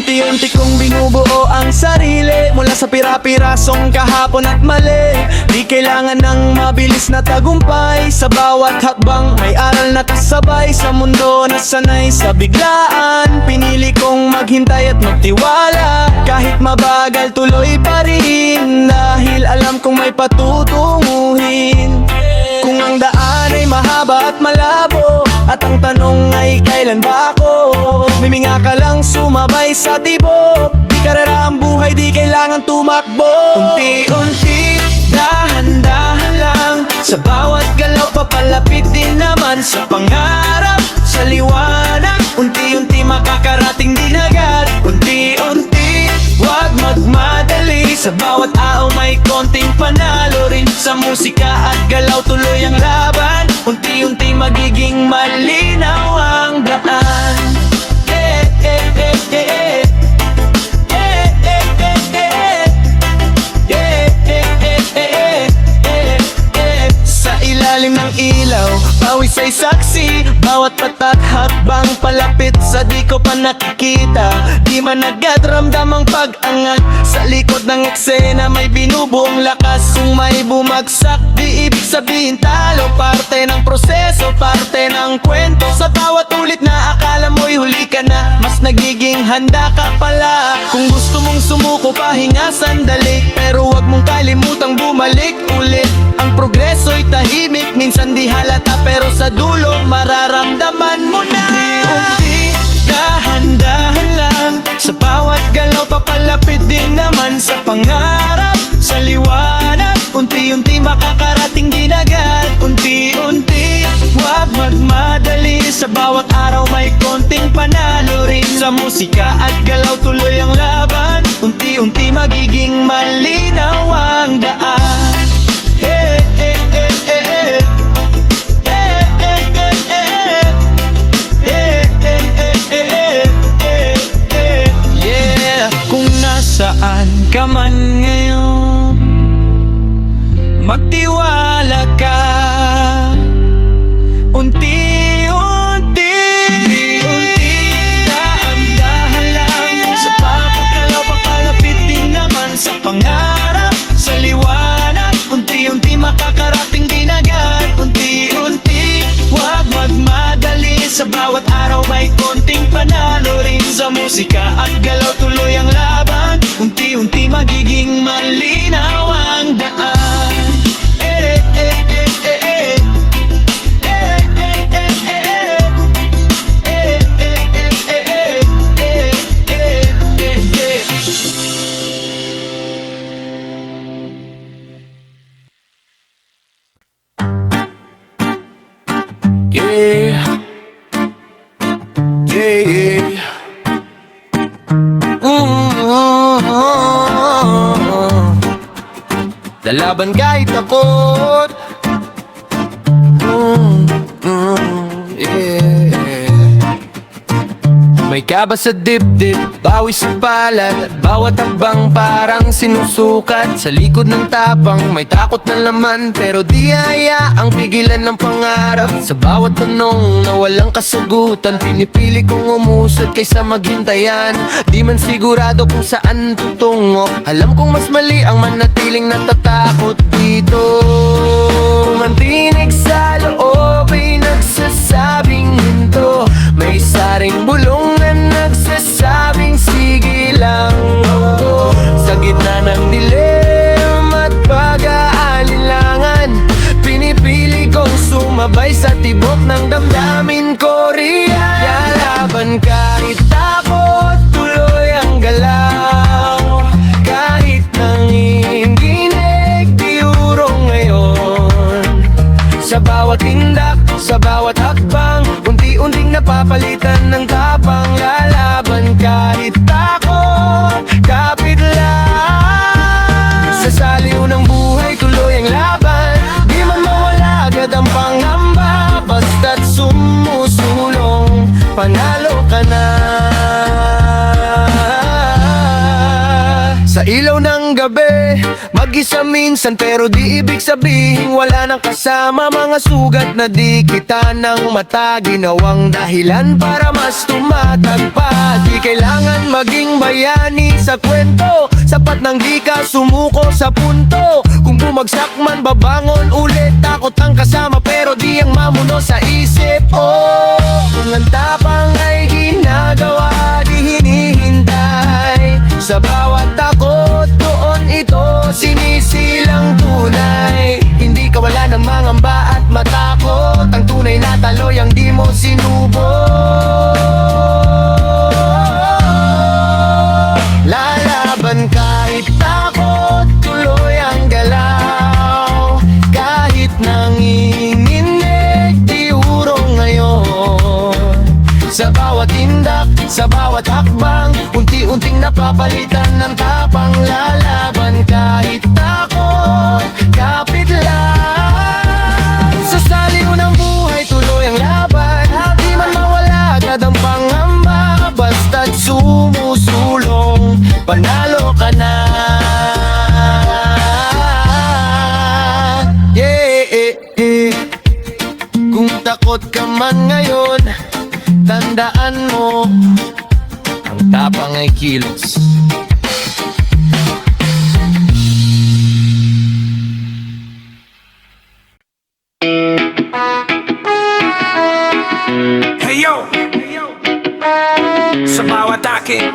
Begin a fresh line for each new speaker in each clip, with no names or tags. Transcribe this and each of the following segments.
Unti-unti kong binubuo ang sarili mula sa pira-pirasong kahapon at mali. Di kailangan ng mabilis na tagumpay. Sa bawat hakbang may aral na kasabay. Sa mundo na sanay sa biglaan, pinili kong maghintay at magtiwala. Kahit mabagal tuloy pa rin, dahil alam kong may patutunguhin. Kung ang daan ay mahaba at malabo, at ang tanong ay kailan ba ako? Miminga ka lang sumabay sa tibok. Di karera ang buhay, di kailangan tumakbo. Unti-unti, dahan-dahan lang. Sa bawat galaw papalapit din naman sa pangarap, sa liwanag. Unti-unti makakarating din agad. Unti-unti, wag magmadali. Sa bawat araw may konting panalo rin. Sa musika at galaw tuloy ang laban. Unti-unti magiging malinaw ang daan. Sa ilalim ng ilaw, pawis ay saksi. Bawat patak hakbang palapit sa di ko pa nakikita. Di man agad ramdam ang pag-angat. Sa likod ng eksena may binubuong lakas. Kung may bumagsak, di ibig sabihin talo. Parte ng proseso, parte ng kwento. Sa bawat ulit na akala mo'y huli ka na, mas nagiging handa ka pala. Kung gusto mong sumuko, pahinga sandali. Pero wag mong kalimutang bumalik ulit. Ang progreso'y tahimik, minsan di halata, pero sa dulo mararamdaman mo na. Unti-unti, dahan-dahan lang. Sa bawat galaw papalapit din naman sa pangarap, sa liwanag. Unti-unti makakarating din agad. Unti-unti, wag magmadali. Sa bawat araw may konting panalo rin. Sa musika at galaw tuloy ang laban. Unti-unti magiging malinaw ang daan. Hey, hey, hey, hey, hey. Hey, hey, hey, hey. Hey, hey, hey, hey, hey, hey. Yeah, kung nasaan ka man ngayon, magtiwala ka. Unti-unti, dahan-dahan lang. Sa papagalaw papalapit din naman sa pangarap, sa liwanag. Unti-unti makakarating din agad. Unti-unti, wag magmadali. Sa bawat araw may konting panalo rin. Sa musika at galaw tuloy ang laban. Unti-unti magiging malinaw ang daan. Lalaban kahit takot. May kaba sa dibdib, bawis sa palad. Bawat hakbang parang sinusukat. Sa likod ng tapang may takot na laman, pero di hayaang pigilan ng pangarap. Sa bawat tanong na walang kasagutan, pinipili kong umusad kaysa maghintayan. Di man sigurado kung saan tutungo, alam kong mas mali ang manatiling natatakot dito. Mantinig sa loob ay nagsasabing hinto. May saring bulong na nagsasabing sige lang. Sa gitna ng dilim at pag-aalinlangan, pinipili kong sumabay sa tibok ng damdamin ko riyan. Lalaban kahit takot, tuloy ang galaw. Kahit nanginginig, di urong ngayon. Sa bawat tindak, sa bawat hakbang, unti-unting napapalitan ng tapang. Lalaban kahit takot, kapit lang. Sa saliw ng buhay, tuloy ang laban. Di man mawala agad ang pangamba. Basta't sumusulong, panalo ka na. Sa ilaw ng gabi gabi, mag-isa minsan pero di ibig sabihin wala nang kasama. Mga sugat na di kita ng mata, ginawang dahilan para mas tumatag pa. Di kailangan maging bayani sa kwento, sapat nang di ka sumuko sa punto. Kung bumagsak man babangon ulit, takot ang kasama pero di ang mamuno sa isip. Oh, kung ang tapang ay ginagawa, di hinihintay. Sa bawat takot doon ito sinisilang tunay. Hindi ka wala ng mangamba at matakot, ang tunay na taloy ang di mo sinubok. Lalaban kahit takot, tuloy ang galaw. Kahit nanginginig, di urong ngayon. Sa bawat tindak, sa bawat hakbang, unti-unting napapalitan ng tapang. Lalaban kahit takot, kapit lang. Sa saliw ng buhay, tuloy ang laban. Di man mawala agad ang pangamba, basta't sumusulong, panalo ka na. Kung takot ka man ngayon, tandaan mo, ang tapang ay kilos.
Hey yo! Sa bawat akin,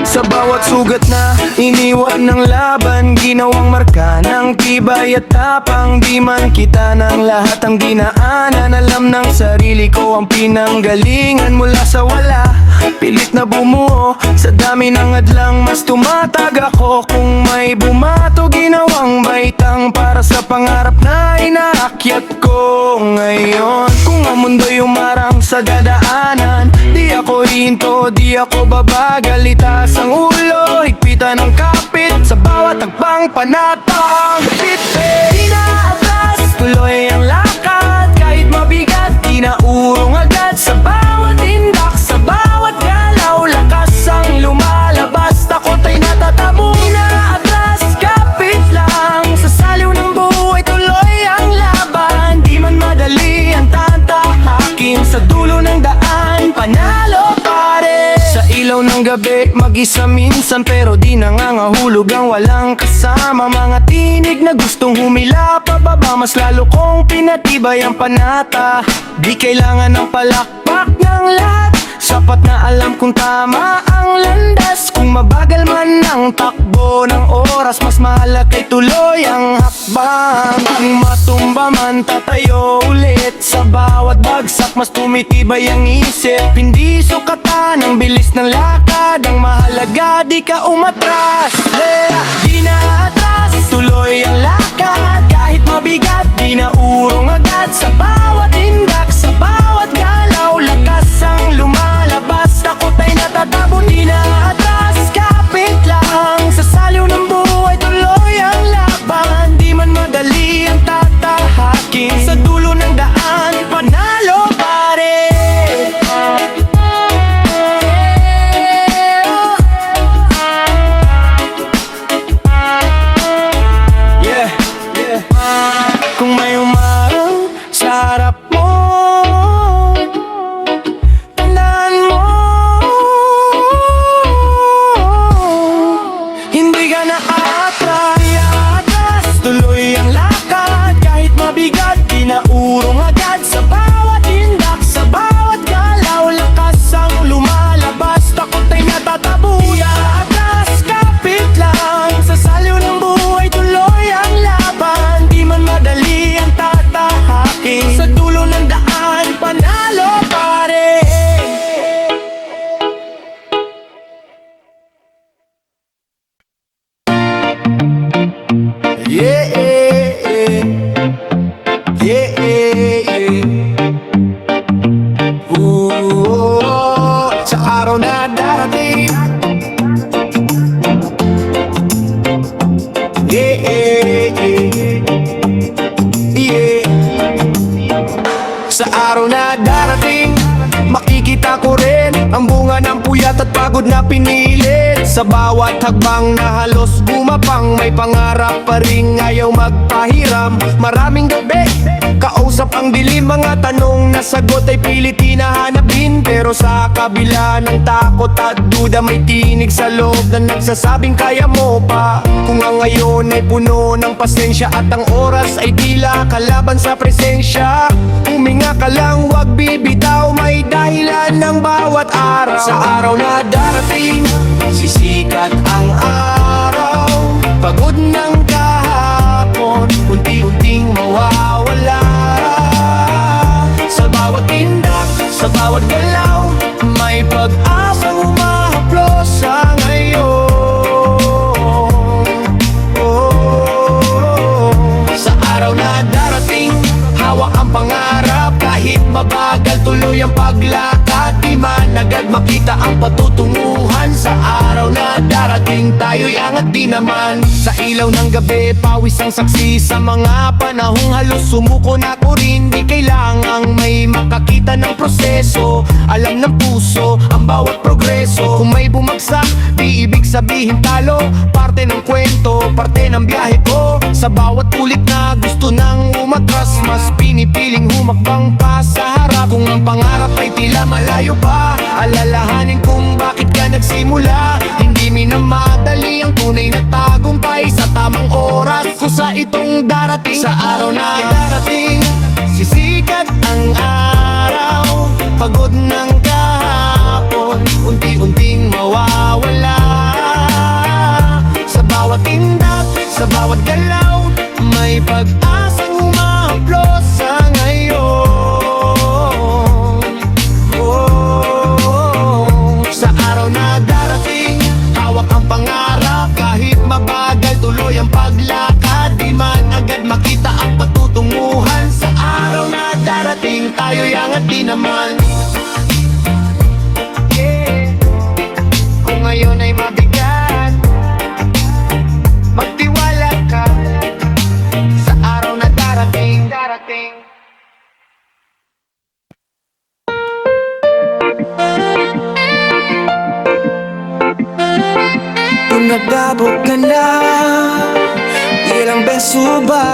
Sa bawat sugat na iniwan ng laban, ginawang marka ng tibay at tapang. Di man kita ng lahat ang dinaanan, alam ng sarili ko ang pinanggalingan. Mula sa wala, pilit na bumuo, sa dami ng adlang mas tumatag ako. Kung may bumato, ginawang baitang para sa pangarap na inaakyat ko ngayon. Kung ang mundo'y umarang sa dadaanan, di ako hinto, di ako babagal. Itaas ang ulo, higpitan ang kapit, sa bawat tagbang panatang bitbit. Di na atras, tuloy ang lakad, kahit mabigat, di na urong agad. Sa bawat tindak, sa bawat galaw, lakas ang lumalabas, takot ay natatamo. Di na atras, kapit lang, sa saliw ng buhay, tuloy ang laban. Di man madali ang tatahakin, sa dulo ng daan, panalo pa rin. Sa ilaw ng gabi, mag-isa minsan pero di nangangahulog ang walang kasama. Mga tinig na gustong humila pababa, mas lalo kong pinatibay ang panata. Di kailangan ng palakpak ng lahat, sapat na alam kung tama ang landas. Kung mabagal man ang takbo ng oras, mas mahalaga kay tuloy ang hakbang. Kung matumba man, tatayo ulit. Sa bawat bagsak, mas tumitibay ang isip. Hindi sukatan ang bilis ng lakad, ang mahalaga di ka umatras. Di na atras, tuloy ang lakad, kahit mabigat, di na urong agad. Sa bawat tindak, sa bawat galaw, lakas ang lumalabas, takot ay natatabo. Di na atras, kapit lang, sa saliw ng buhay, tuloy ang laban. Di man madali ang tatahakin, sa dulo ng daan, panalo pa rin. Kung may umarang sa harap mo, tandaan mo, hindi ka na atras, tuloy ang lakad, kahit mabigat, di na urong agad. Sa bawat tindak, sa bawat galaw, lakas ang lumalabas, takot ay natatabo. Di atras, kapit lang, sa saliw ng buhay, tuloy ang laban. Di man madali ang tatahakin, sa dulo ng daan, panalo pa rin. Sa araw na darating, sa araw na darating, makikita ko rin ang bunga ng puyat at pagod na pinilit. Sa bawat hagbang na halos bumapang, may pangarap pa rin ayaw magpahiram. Maraming gabi, kausap ang dilim, mga tanong na sagot ay pilit hinahanapin. Pero sa kabila ng takot at duda, may tinig sa loob na nagsasabing kaya mo pa. Kung ang ngayon ay puno ng pasensya at ang oras ay tila kalaban sa presensya, huminga ka lang, wag bibitaw, may dahilan ng bawat araw. Sa araw na darating, sisikat ang araw. Pagod ng kahapon, unti-unting mawawala. Sa bawat tindak, sa bawat galaw, may pag-asang humahaplos sa ngayon. Sa araw na darating, hawak ang pangarap. Kahit mabagal, tuloy ang paglakad. Di man agad makita ang patutunguhan. Sa araw na darating, tayo'y angat din naman. Sa ilaw ng gabi, pawis ang saksi. Sa mga panahong halos sumuko na ko rin. Di kailangang may makakita ng proseso. Alam ng puso ang bawat progreso. Kung may bumagsak, di ibig sabihin talo. Parte ng kwento, parte ng biyahe ko. Sa bawat ulit na gusto nang umatras, mas pinipiling humakbang pa sa harap. Kung ang pangarap ay tila malayo pa, alalahanin kung bakit ka nagsimula. Hindi minamadali ang tunay na tagumpay. Sa tamang oras, kusa itong darating. Sa araw na darating, sisikat ang araw. Pagod ng kahapon, unti-unting mawawala. Sa bawat tindak, sa bawat galaw, may pag-asang humahaplos sa ngayon. Sa araw na darating, hawak ang pangarap. Kahit mabagal, tuloy ang paglakad. Di man agad makita ang patutunguhan. Sa araw na darating, tayo'y angat din naman. Kung ngayon ay mabigat, magtiwala ka. Sa araw na darating,
Kung nagdabog ka na, ilang beso ba?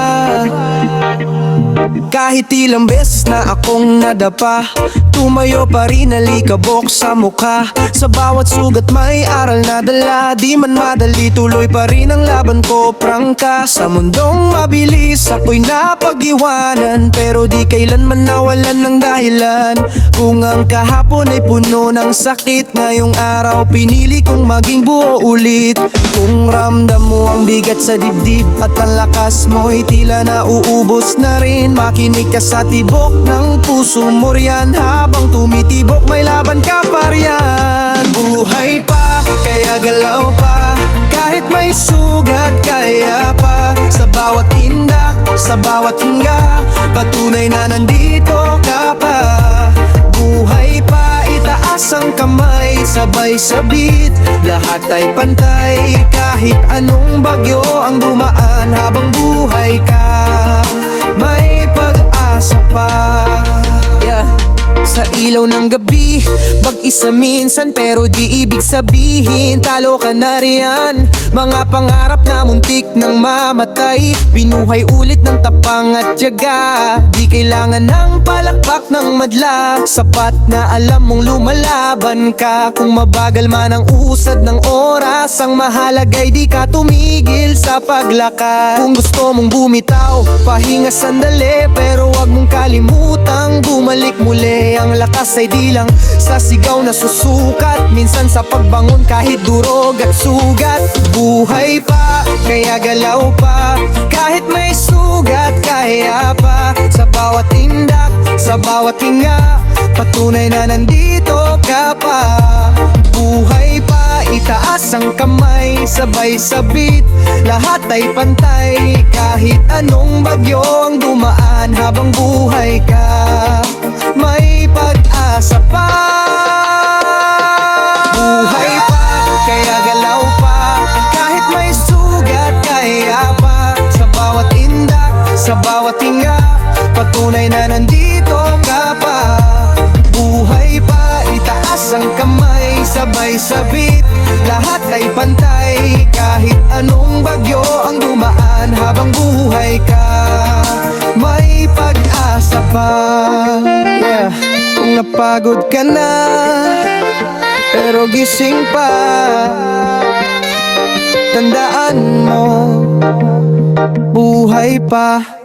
Kahit ilang beses na akong nadapa, tumayo pa rin alikabok sa mukha. Sa bawat sugat may aral na dala. Di man madali, tuloy pa rin ang laban ko, prangka. Sa mundong mabilis, ako'y napag-iwanan, pero di kailanman nawalan ng dahilan. Kung ang kahapon ay puno ng sakit, ngayong araw pinili kong maging buo ulit. Kung ramdam mo ang bigat sa dibdib at ang lakas mo'y tila nauubos na rin, makinig ka sa tibok ng puso mo riyan. Habang tumitibok, may laban ka pa riyan. Buhay pa, kaya galaw pa. Kahit may sugat, kaya pa. Sa bawat tindak, sa bawat hinga, patunay na nandito ka pa. Buhay pa, itaas ang kamay, sabay sabit, lahat ay pantay. Kahit anong bagyo ang dumaan, habang buhay ka, may pag-asa pa. Sa ilaw ng gabi, mag-isa minsan, pero di ibig sabihin talo ka na riyan. Mga pangarap na muntik nang mamatay, binuhay ulit ng tapang at tiyaga. Di kailangan ng palakpak ng madla, sapat na alam mong lumalaban ka. Kung mabagal man ang usad ng oras, ang mahalaga'y di ka tumigil sa paglakad. Kung gusto mong bumitaw, pahinga sandali, pero wag mong kalimutang bumalik muli. Ang lakas ay di lang sa sigaw na susukat, minsan sa pagbangon kahit durog at sugat. Buhay pa, kaya galaw pa. Kahit may sugat, kaya pa. Sa bawat tindak, sa bawat hinga, patunay na nandito ka pa. Buhay pa, itaas ang kamay, sabay sabit, lahat ay pantay. Kahit anong bagyo ang dumaan, habang buhay ka, may pag-asa pa. Buhay pa, kaya galaw pa. Kahit may sugat, kaya pa. Sa bawat tindak, sa bawat hinga, patunay na nandito ka pa. Buhay pa, itaas ang kamay, sabay sabit, lahat ay isa pa. Yeah. Kung napagod ka na pero gising pa, tandaan mo, buhay pa.